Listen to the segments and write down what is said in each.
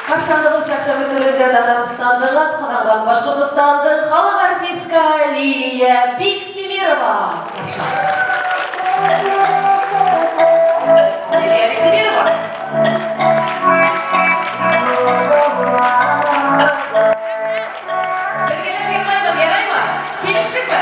Kaşanlığı saklavı türünde Dağıstan'ın Atqanağın Başkırtıstan'ın Xalq artistka Liliya Biktimirova. Liliya Biktimirova. Birgelip yırmayma, yarayma. Geliştik mi?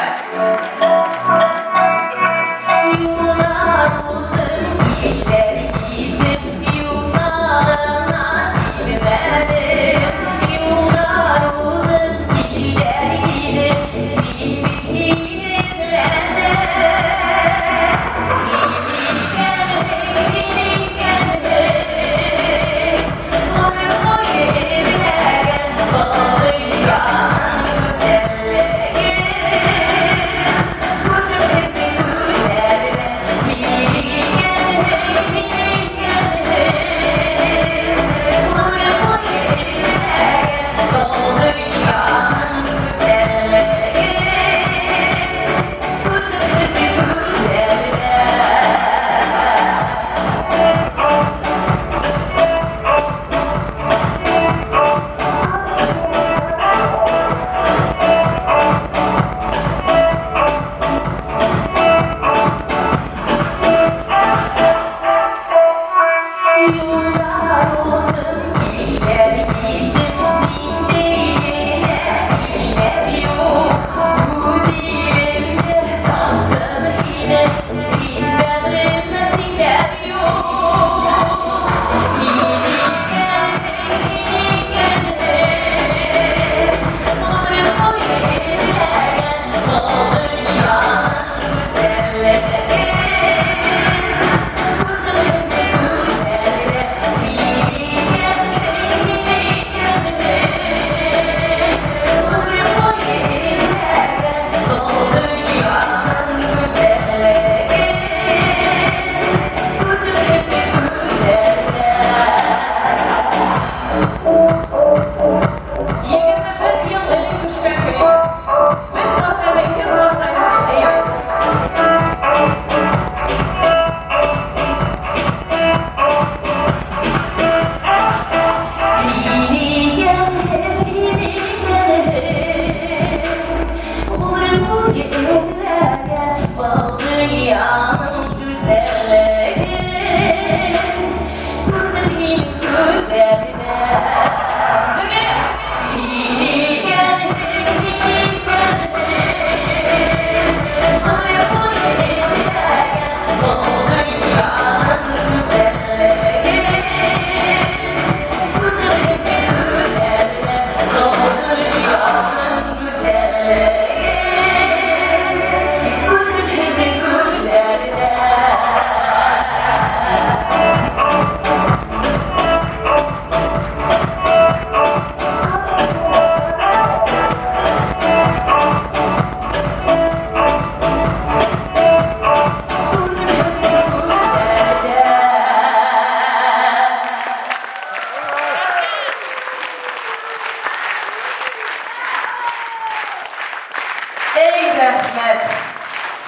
Ey rahmet!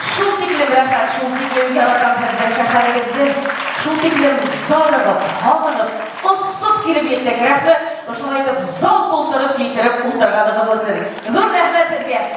Şul tiklim rahat, şul tiklim yaradan perden şakara gitti. Şul tiklim zarlıqıp, havalıp, ısıp girip yetmek rahmet. Şulayda zal doldırıp, giydirip, uldırğanı kıvılsın. Vur rahmet erge.